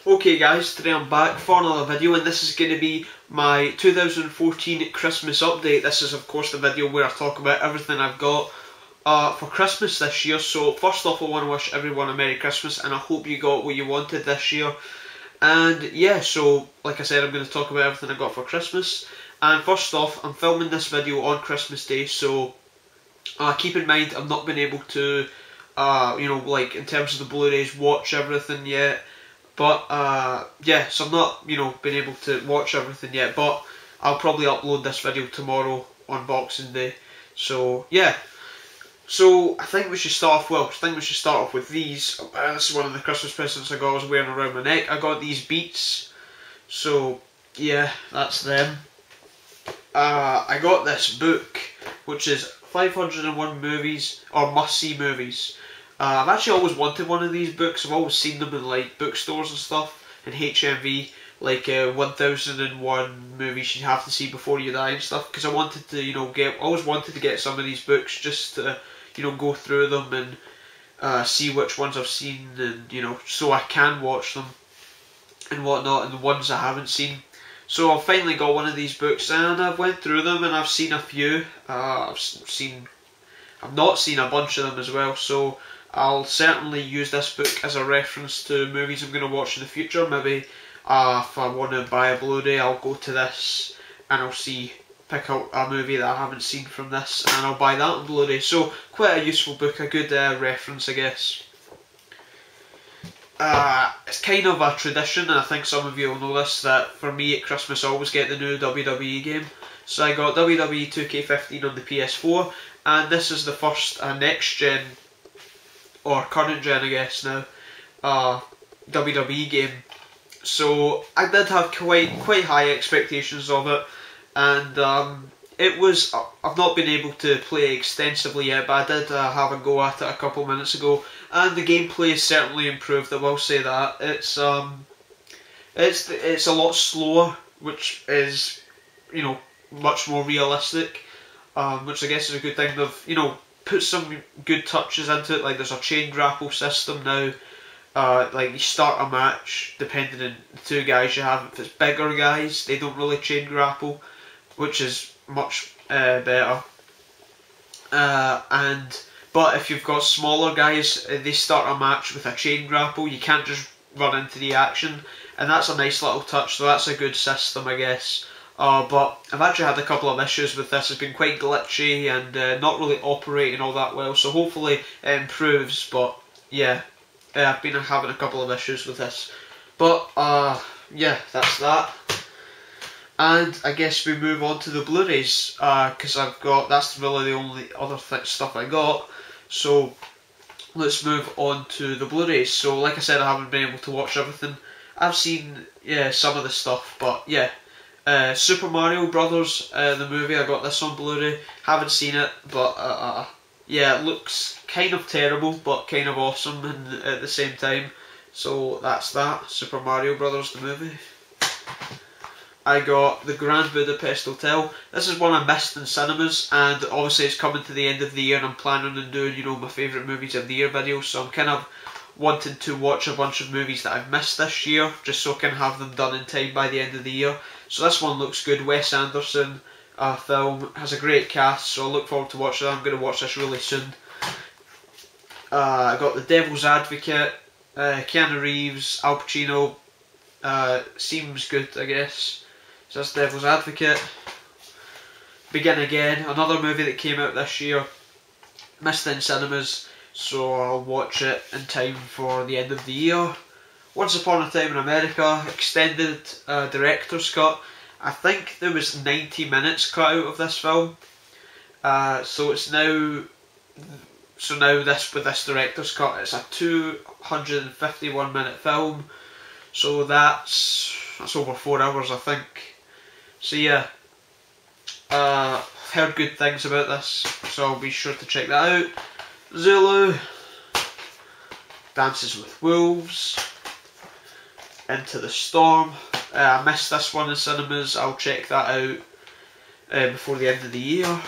Okay guys, today I'm back for another video, and this is going to be my 2014 Christmas update. This is of course the video where I talk about everything I've got for Christmas this year. So first off, I want to wish everyone a Merry Christmas, and I hope you got what you wanted this year. And yeah, so like I said, I'm going to talk about everything I got for Christmas. And first off, I'm filming this video on Christmas Day, so keep in mind I'm not been able to, like in terms of the Blu-rays, watch everything yet. But yeah, so I'm not, been able to watch everything yet, but I'll probably upload this video tomorrow on Boxing Day. So yeah, so I think we should start off with these. This is one of the Christmas presents I got. I was wearing around my neck. I got these Beats. So yeah, that's them. I got this book, which is 501 movies or must-see movies. I've actually always wanted one of these books. I've always seen them in like bookstores and stuff, and HMV, like 1001 movies you have to see before you die and stuff. Because I wanted to, always wanted to get some of these books just to, go through them and see which ones I've seen, and so I can watch them and whatnot, and the ones I haven't seen. So I've finally got one of these books, and I've went through them, and I've seen a few. I've not seen a bunch of them as well. So I'll certainly use this book as a reference to movies I'm going to watch in the future. Maybe if I want to buy a Blu-ray, I'll go to this and I'll pick out a movie that I haven't seen from this, and I'll buy that on Blu-ray. So quite a useful book, a good reference, I guess. It's kind of a tradition, and I think some of you will know this, that for me at Christmas I always get the new WWE game. So I got WWE 2K15 on the PS4, and this is the first next gen, or current gen I guess now, WWE game. So I did have quite high expectations of it, and it was, I've not been able to play extensively yet, but I did have a go at it a couple minutes ago, and the gameplay is certainly improved, I will say that. It's a lot slower, which is, much more realistic, which I guess is a good thing. They've, put some good touches into it, like there's a chain grapple system now. Like you start a match, depending on the two guys you have. If it's bigger guys, they don't really chain grapple, which is much better. But if you've got smaller guys, they start a match with a chain grapple. You can't just run into the action, and that's a nice little touch. So that's a good system, I guess. But I've actually had a couple of issues with this. It's been quite glitchy and not really operating all that well, so hopefully it improves. But yeah, I've been having a couple of issues with this. But yeah, that's that. And I guess we move on to the Blu-rays, because that's really the only other stuff I got. So let's move on to the Blu-rays. So like I said, I haven't been able to watch everything. I've seen some of the stuff, but yeah. Super Mario Brothers, the movie, I got this on Blu-ray. Haven't seen it, but yeah, it looks kind of terrible, but kind of awesome at the same time. So that's that, Super Mario Brothers, the movie. I got The Grand Budapest Hotel. This is one I missed in cinemas, and obviously it's coming to the end of the year, and I'm planning on doing, my favourite movies of the year videos, so I'm kind of wanting to watch a bunch of movies that I've missed this year, just so I can have them done in time by the end of the year. So this one looks good. Wes Anderson film, has a great cast, so I look forward to watching that. I'm going to watch this really soon. I got The Devil's Advocate, Keanu Reeves, Al Pacino, seems good, I guess. So that's Devil's Advocate. Begin Again, another movie that came out this year, missed in cinemas, so I'll watch it in time for the end of the year. Once Upon a Time in America, extended director's cut. I think there was 90 minutes cut out of this film. So it's now, with this director's cut, it's a 251 minute film. So that's over 4 hours, I think. So yeah, heard good things about this, so I'll be sure to check that out. Zulu, Dances with Wolves, Into the Storm. I missed this one in cinemas. I'll check that out before the end of the year.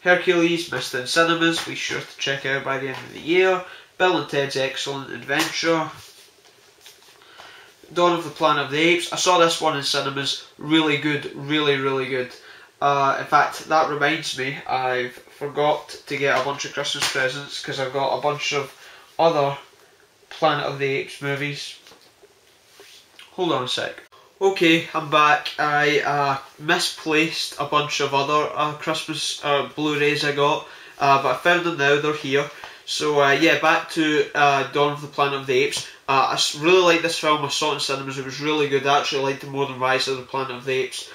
Hercules, missed in cinemas. Be sure to check out by the end of the year. Bill and Ted's Excellent Adventure. Dawn of the Planet of the Apes. I saw this one in cinemas. Really good, really, really good. In fact, that reminds me, I've forgot to get a bunch of Christmas presents because I've got a bunch of other Planet of the Apes movies. Hold on a sec. Okay, I'm back. I misplaced a bunch of other Christmas Blu-rays I got, but I found them now, they're here. So yeah, back to Dawn of the Planet of the Apes. I really like this film. I saw it in cinemas. It was really good. I actually liked it more than Rise of the Planet of the Apes.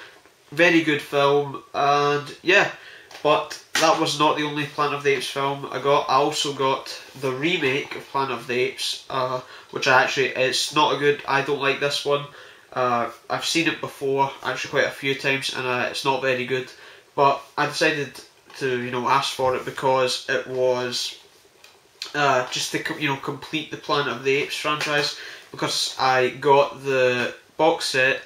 Very good film, and yeah, but that was not the only Planet of the Apes film I got. I also got the remake of Planet of the Apes, which it's not a good. I don't like this one. I've seen it before, actually quite a few times, and it's not very good. But I decided to ask for it because it was just to complete the Planet of the Apes franchise, because I got the box set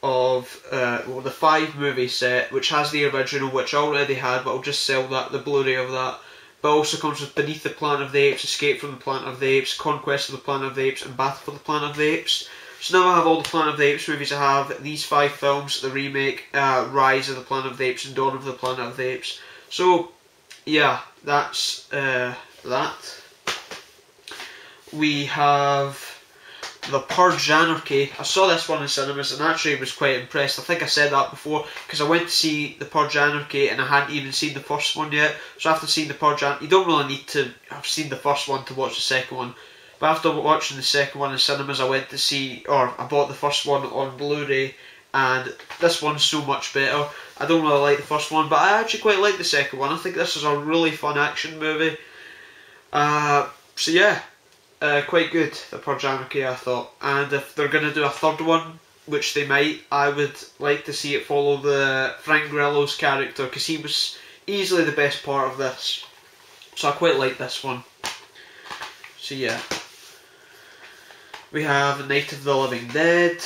of the 5 movie set, which has the original, which I already had, but I'll just sell the Blu-ray of that. But also comes with Beneath the Planet of the Apes, Escape from the Planet of the Apes, Conquest of the Planet of the Apes, and Battle for the Planet of the Apes. So now I have all the Planet of the Apes movies. I have these 5 films, the remake, Rise of the Planet of the Apes, and Dawn of the Planet of the Apes. So yeah, that's that. We have The Purge Anarchy. I saw this one in cinemas and actually was quite impressed. I think I said that before, because I went to see The Purge Anarchy and I hadn't even seen the first one yet. So after seeing The Purge Anarchy, you don't really need to have seen the first one to watch the second one. But after watching the second one in cinemas, I bought the first one on Blu-ray, and this one's so much better. I don't really like the first one, but I actually quite like the second one. I think this is a really fun action movie. So yeah. Quite good, The Purge Anarchy, I thought. And if they're going to do a third one, which they might, I would like to see it follow the Frank Grillo's character, because he was easily the best part of this. So I quite like this one. So yeah. We have Night of the Living Dead,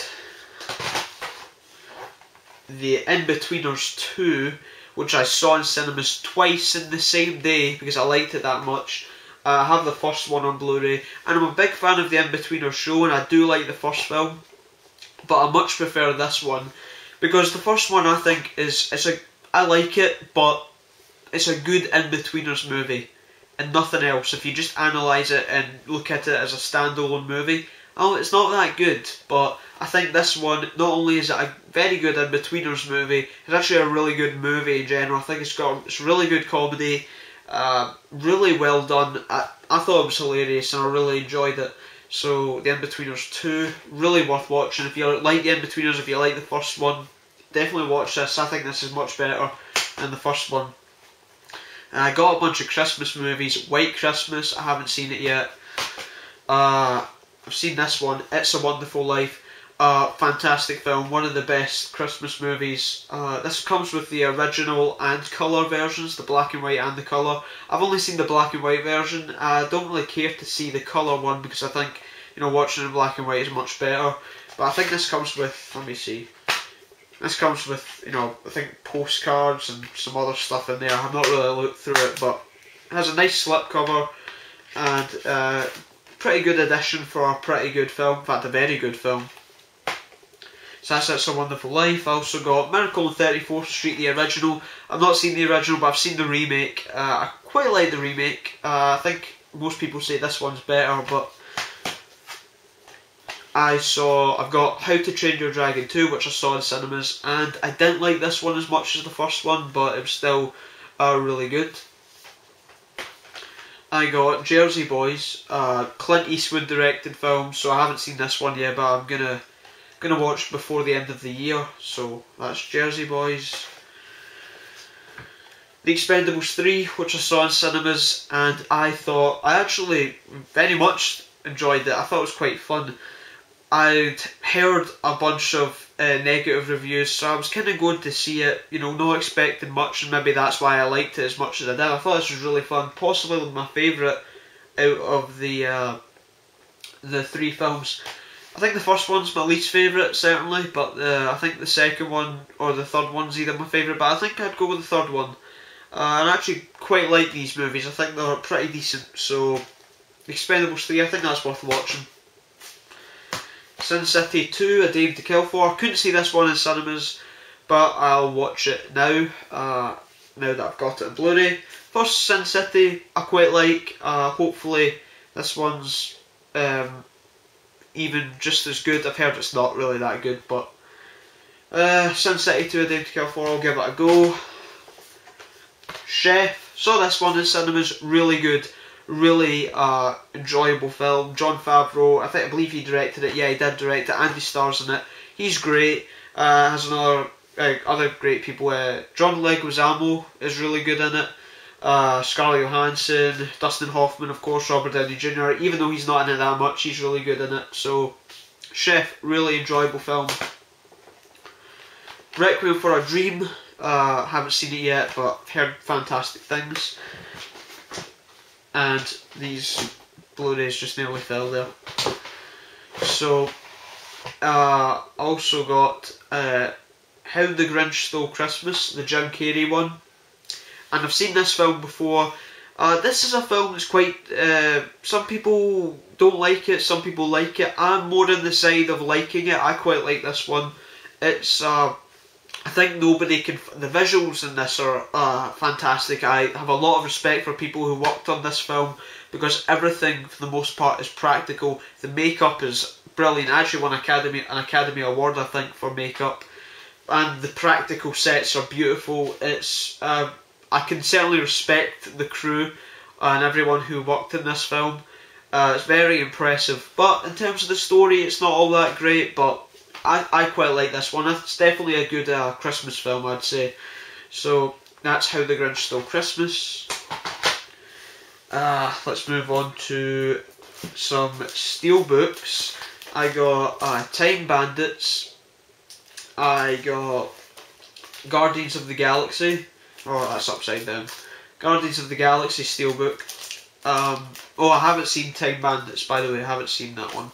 The Inbetweeners 2, which I saw in cinemas twice in the same day because I liked it that much. I have the first one on Blu-ray, and I'm a big fan of the Inbetweeners show, and I do like the first film, but I much prefer this one, because the first one I think I like it, but it's a good Inbetweeners movie, and nothing else. If you just analyse it and look at it as a standalone movie, it's not that good, but I think this one, not only is it a very good Inbetweeners movie, it's actually a really good movie in general. I think it's really good comedy. Really well done. I thought it was hilarious and I really enjoyed it. So The Inbetweeners 2, really worth watching. If you like The Inbetweeners, if you like the first one, definitely watch this. I think this is much better than the first one. And I got a bunch of Christmas movies. White Christmas, I haven't seen it yet. I've seen this one, It's a Wonderful Life. Fantastic film, one of the best Christmas movies. This comes with the original and colour versions, the black and white and the colour. I've only seen the black and white version. I don't really care to see the colour one because I think, watching in black and white is much better. But I think this comes with, let me see. This comes with, I think postcards and some other stuff in there. I've not really looked through it, but it has a nice slipcover and pretty good addition for a pretty good film. In fact, a very good film. So that's It's a Wonderful Life. I also got Miracle on 34th Street, the original. I've not seen the original, but I've seen the remake. I quite like the remake. I think most people say this one's better, but I've got How to Train Your Dragon 2, which I saw in cinemas, and I didn't like this one as much as the first one, but it was still really good. I got Jersey Boys, Clint Eastwood directed film, so I haven't seen this one yet, but I'm gonna watch before the end of the year. So that's Jersey Boys. The Expendables 3, which I saw in cinemas, and I actually very much enjoyed it. I thought it was quite fun. I'd heard a bunch of negative reviews, so I was kind of going to see it, not expecting much, and maybe that's why I liked it as much as I did. I thought this was really fun, possibly my favourite out of the 3 films. I think the first one's my least favourite, certainly, but I think the second one or the third one's either my favourite, but I think I'd go with the third one. And I actually quite like these movies. I think they're pretty decent, so Expendables 3, I think that's worth watching. Sin City 2, A Dame to Kill For. Couldn't see this one in cinemas, but I'll watch it now, now that I've got it on Blu-ray. First Sin City, I quite like. Hopefully this one's even just as good. I've heard it's not really that good, but Sin City 2, A Dame to Kill For, I'll give it a go. Chef, saw this one in cinemas, really good, really enjoyable film. Jon Favreau, I believe he directed it. Yeah, he did direct it. Andy Starr's in it. He's great. Has another other great people. John Leguizamo is really good in it. Scarlett Johansson, Dustin Hoffman, of course, Robert Downey Jr. Even though he's not in it that much, he's really good in it. So, Chef, really enjoyable film. Requiem for a Dream. Haven't seen it yet, but heard fantastic things. And these Blu-rays just nearly fell there. So, also got How the Grinch Stole Christmas, the Jim Carrey one. And I've seen this film before. This is a film that's quite... some people don't like it, some people like it. I'm more on the side of liking it. I quite like this one. It's... I think nobody can... The visuals in this are fantastic. I have a lot of respect for people who worked on this film because everything, for the most part, is practical. The makeup is brilliant. I actually won an Academy Award, I think, for makeup. And the practical sets are beautiful. It's... I can certainly respect the crew and everyone who worked in this film. It's very impressive. But in terms of the story, it's not all that great, but I quite like this one. It's definitely a good Christmas film, I'd say. So that's How the Grinch Stole Christmas. Let's move on to some steelbooks. I got Time Bandits. I got Guardians of the Galaxy. Oh, that's upside down. Guardians of the Galaxy steelbook. Oh, I haven't seen Time Bandits, by the way. I haven't seen that one.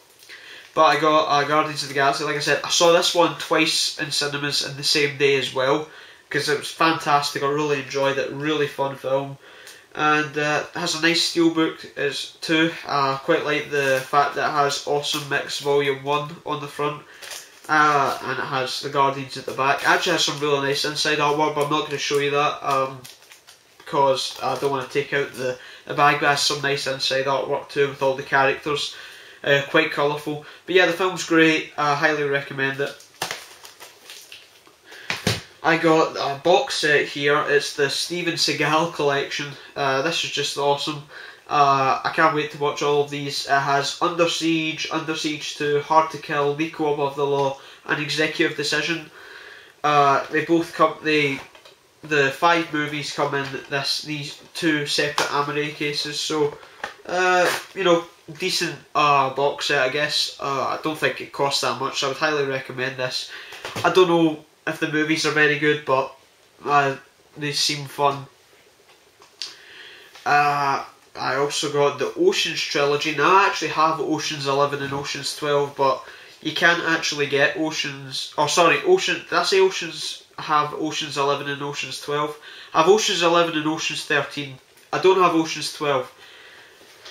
But I got Guardians of the Galaxy. Like I said, I saw this one twice in cinemas in the same day as well, because it was fantastic. I really enjoyed it. Really fun film. And it has a nice steelbook too. I quite like the fact that it has Awesome Mix Volume 1 on the front. And it has the Guardians at the back. It actually has some really nice inside artwork, but I'm not going to show you that because I don't want to take out the bag, but it has some nice inside artwork too with all the characters. Quite colourful. But yeah, the film's great. I highly recommend it. I got a box set here. It's the Steven Seagal collection. This is just awesome. I can't wait to watch all of these. It has Under Siege, Under Siege 2, Hard to Kill, Nico Above the Law, and Executive Decision. They both come. The 5 movies come in these 2 separate Amore cases. So, you know, decent box set, I guess. I don't think it costs that much. So I would highly recommend this. I don't know if the movies are very good, but they seem fun. I also got the Oceans trilogy. Now I actually have Oceans 11 and Oceans 12, but you can't actually get Oceans... Oh, sorry, did I say Oceans? I have Oceans 11 and Oceans 12. I have Oceans 11 and Oceans 13. I don't have Oceans 12.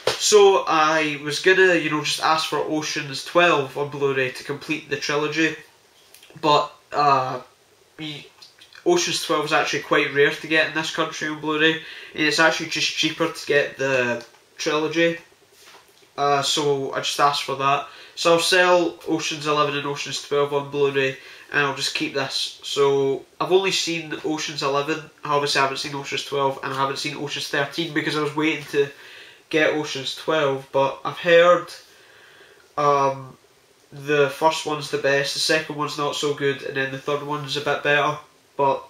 So I was gonna, you know, just ask for Oceans 12 on Blu-ray to complete the trilogy, but Oceans 12 is actually quite rare to get in this country on Blu-ray, and it's actually just cheaper to get the trilogy, so I just asked for that. So I'll sell Oceans 11 and Oceans 12 on Blu-ray, and I'll just keep this. So I've only seen Oceans 11, obviously I haven't seen Oceans 12, and I haven't seen Oceans 13 because I was waiting to get Oceans 12, but I've heard the first one's the best, the second one's not so good, and then the third one's a bit better. But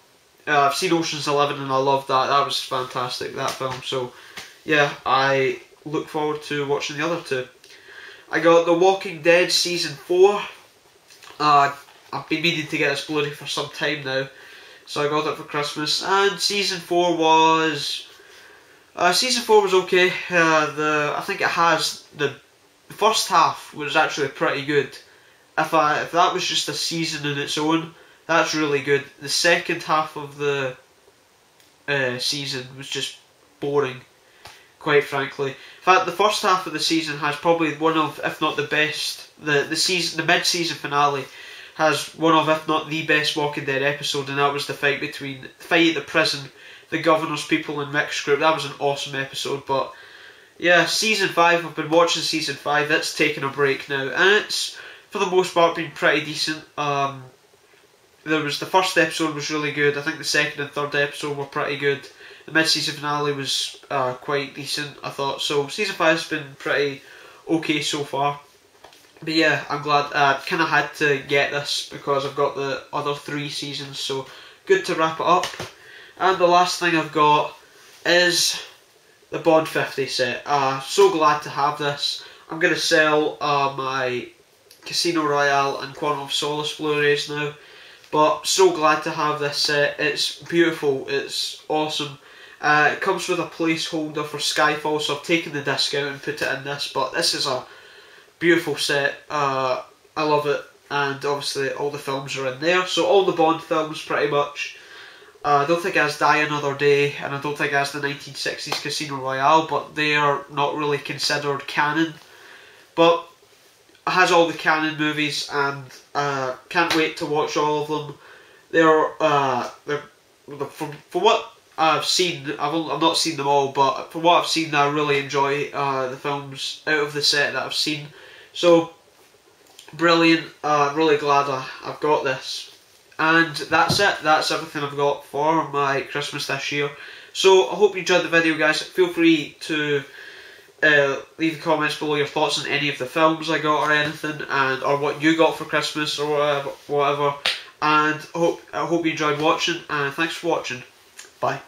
I've seen Oceans 11 and I loved that. That was fantastic, that film. So yeah, I look forward to watching the other 2. I got The Walking Dead Season 4. I've been meaning to get this Blu-ray for some time now, so I got it for Christmas. And Season 4 was... Season 4 was okay. I think it has... The first half was actually pretty good. If that was just a season in its own, that's really good. The second half of the season was just boring, quite frankly. fact, the first half of the season has probably one of, if not the best, the mid-season finale has one of, if not the best Walking Dead episode, and that was the fight at the prison, the Governor's people and Mick's group. That was an awesome episode. But yeah, season 5, I've been watching season 5, it's taken a break now, and it's, for the most part, been pretty decent. The first episode was really good. I think the second and third episode were pretty good. The mid-season finale was quite decent, I thought. So season 5 has been pretty okay so far. But yeah, I'm glad. I kind of had to get this because I've got the other 3 seasons. So good to wrap it up. And the last thing I've got is the Bond 50 set. So glad to have this. I'm going to sell my Casino Royale and Quantum of Solace Blu-rays now. But so glad to have this set. It's beautiful. It's awesome. It comes with a placeholder for Skyfall, so I've taken the disc out and put it in this. But this is a beautiful set. I love it. And obviously all the films are in there. So all the Bond films pretty much. I don't think it has Die Another Day, and I don't think it has the 1960s Casino Royale, but they are not really considered canon. But it has all the canon movies, and can't wait to watch all of them. They're from what I've seen, I've not seen them all, but from what I've seen, I really enjoy the films out of the set that I've seen. So brilliant! Really glad I've got this. And that's it. That's everything I've got for my Christmas this year. So I hope you enjoyed the video, guys. Feel free to leave the comments below your thoughts on any of the films I got or anything, or what you got for Christmas or whatever. And I hope you enjoyed watching. And thanks for watching. Bye.